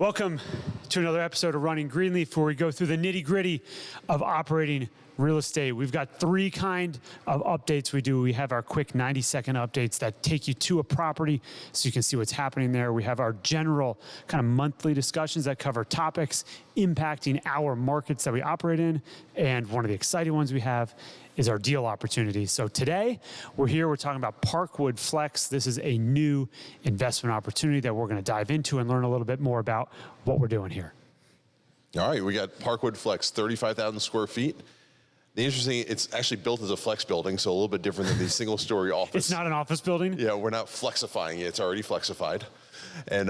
Welcome to another episode of Running Greenleaf, where we go through the nitty-gritty of operating real estate. We've got three kind of updates we do. We have our quick 90-second updates that take you to a property so you can see what's happening there. We have our general kind of monthly discussions that cover topics impacting our markets that we operate in. And one of the exciting ones we have is our deal opportunities. So today we're talking about Parkwood Flex. This is a new investment opportunity that we're going to dive into and learn a little bit more about what we're doing here. All right, we got Parkwood Flex, 35,000 square feet. The interesting, it's actually built as a flex building, so a little bit different than the single-story office. It's not an office building? Yeah, we're not flexifying it. It's already flexified. And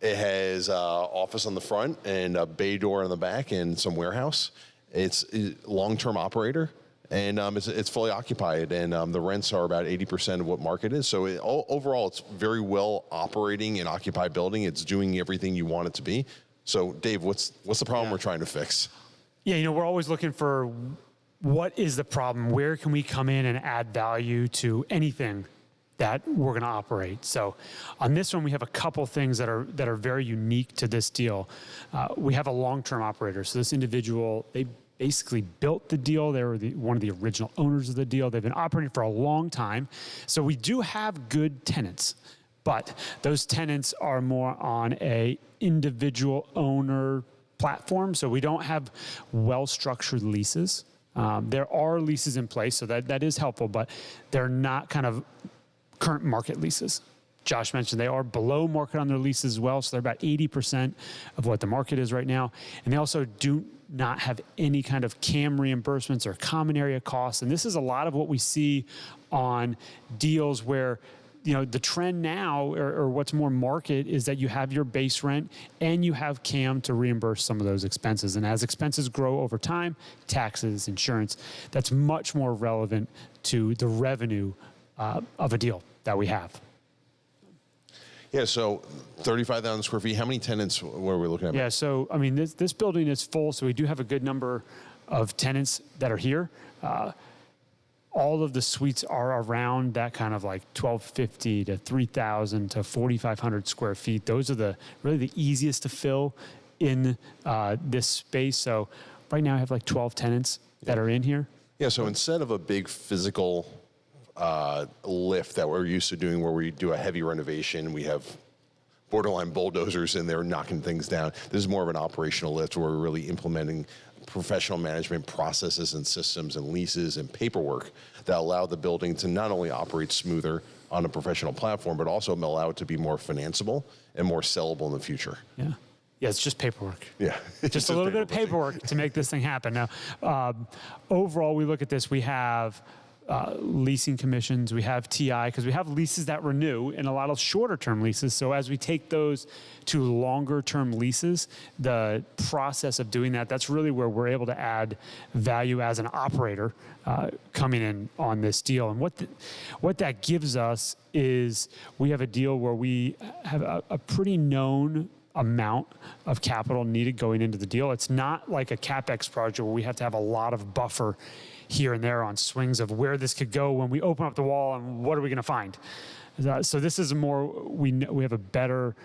it has office on the front and a bay door on the back and some warehouse. It's a long-term operator, and it's fully occupied, and the rents are about 80% of what market is. So overall, it's very well operating and occupied building. It's doing everything you want it to be. So, Dave, what's the problem we're trying to fix? Yeah, we're always looking for what is the problem? Where can we come in and add value to anything that we're going to operate? So on this one, we have a couple things that are very unique to this deal. We have a long-term operator. So this individual, they basically built the deal. They were one of the original owners of the deal. They've been operating for a long time. So we do have good tenants, but those tenants are more on a individual owner platform. So we don't have well-structured leases. There are leases in place, so that is helpful, but they're not kind of current market leases. Josh mentioned they are below market on their leases as well, so they're about 80% of what the market is right now. And they also do not have any kind of CAM reimbursements or common area costs. And this is a lot of what we see on deals where the trend now, or what's more market, is that you have your base rent and you have CAM to reimburse some of those expenses. And as expenses grow over time, taxes, insurance, that's much more relevant to the revenue of a deal that we have. Yeah, so 35,000 square feet. How many tenants were we looking at? Yeah, so, this building is full, so we do have a good number of tenants that are here. All of the suites are around that kind of like 1,250 to 3,000 to 4,500 square feet. Those are really the easiest to fill in this space. So right now I have like 12 tenants that are in here. Yeah, so instead of a big physical lift that we're used to doing where we do a heavy renovation, we have borderline bulldozers in there knocking things down. This is more of an operational lift where we're really implementing professional management processes and systems and leases and paperwork that allow the building to not only operate smoother on a professional platform, but also allow it to be more financeable and more sellable in the future. Yeah. Yeah, it's just paperwork. Yeah. Just a little bit of paperwork to make this thing happen. Now, overall, we look at this, we have leasing commissions, we have TI, because we have leases that renew and a lot of shorter term leases. So as we take those to longer term leases, the process of doing that's really where we're able to add value as an operator coming in on this deal. And what that gives us is we have a deal where we have a pretty known amount of capital needed going into the deal. It's not like a CapEx project where we have to have a lot of buffer here and there on swings of where this could go when we open up the wall and what are we going to find. So this is we have a better,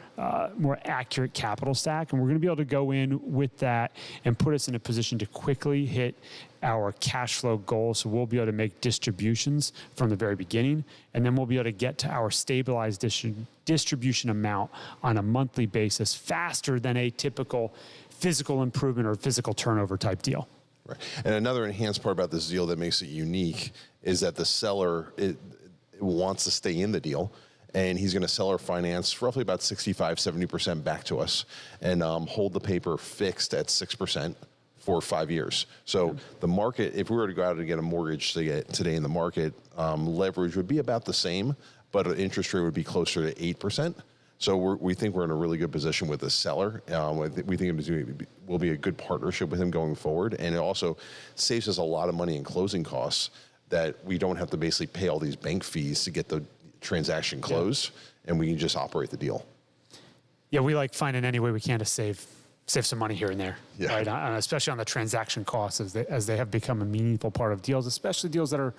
more accurate capital stack, and we're going to be able to go in with that and put us in a position to quickly hit our cash flow goals. So we'll be able to make distributions from the very beginning, and then we'll be able to get to our stabilized distribution amount on a monthly basis faster than a typical physical improvement or physical turnover type deal. Right. And another enhanced part about this deal that makes it unique is that the seller wants to stay in the deal, and he's going to seller finance roughly about 65-70% back to us and hold the paper fixed at 6% for 5 years. So the market, if we were to go out and get a mortgage today in the market, leverage would be about the same, but an interest rate would be closer to 8%. So we think we're in a really good position with the seller. We think it will be a good partnership with him going forward. And it also saves us a lot of money in closing costs that we don't have to basically pay all these bank fees to get the transaction closed, and we can just operate the deal. Yeah, we like finding any way we can to save save some money here and there, Yeah. right? Especially on the transaction costs as they have become a meaningful part of deals, especially deals that are,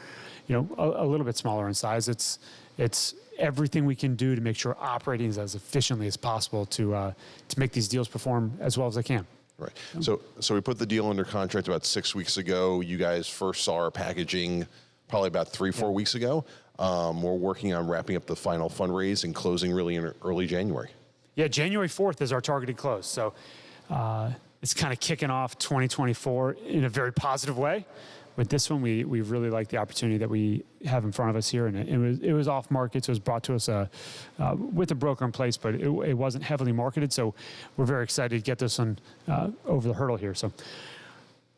a little bit smaller in size. It's everything we can do to make sure operating is as efficiently as possible to make these deals perform as well as they can. Right. So we put the deal under contract about 6 weeks ago. You guys first saw our packaging probably about 3-4 weeks ago. We're working on wrapping up the final fundraise and closing really in early January. Yeah, January 4th is our targeted close. So it's kind of kicking off 2024 in a very positive way. With this one, we really like the opportunity that we have in front of us here, and it was off market, so it was brought to us with a broker in place, but it wasn't heavily marketed. So we're very excited to get this one over the hurdle here. So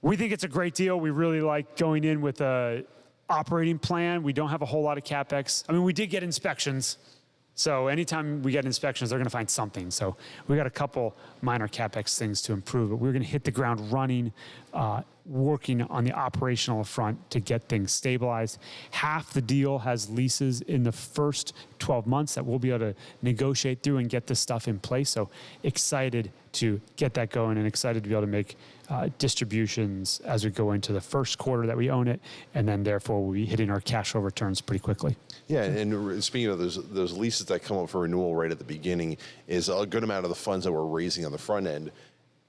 we think it's a great deal. We really like going in with a operating plan. We don't have a whole lot of CapEx. I mean, we did get inspections. So anytime we get inspections, they're going to find something. So we got a couple minor CapEx things to improve, but we're going to hit the ground running, working on the operational front to get things stabilized. Half the deal has leases in the first 12 months that we'll be able to negotiate through and get this stuff in place. So excited to get that going and excited to be able to make distributions as we go into the first quarter that we own it, and then therefore we'll be hitting our cash flow returns pretty quickly. Yeah, and speaking of those leases that come up for renewal right at the beginning, is a good amount of the funds that we're raising on the front end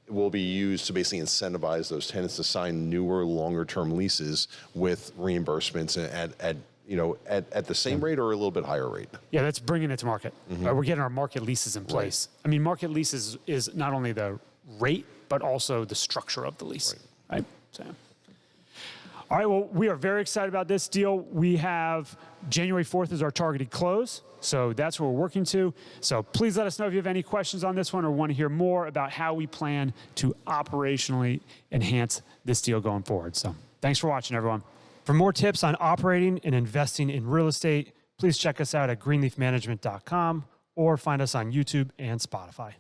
will be used to basically incentivize those tenants to sign newer, longer-term leases with reimbursements at the same rate or a little bit higher rate. Yeah, that's bringing it to market. We're getting our market leases in place. Right. I mean, market leases is not only the rate, but also the structure of the lease. Right? So. All right, well, we are very excited about this deal. We have January 4th is our targeted close, so that's what we're working to. So please let us know if you have any questions on this one or want to hear more about how we plan to operationally enhance this deal going forward. So thanks for watching, everyone. For more tips on operating and investing in real estate, please check us out at greenleafmanagement.com or find us on YouTube and Spotify.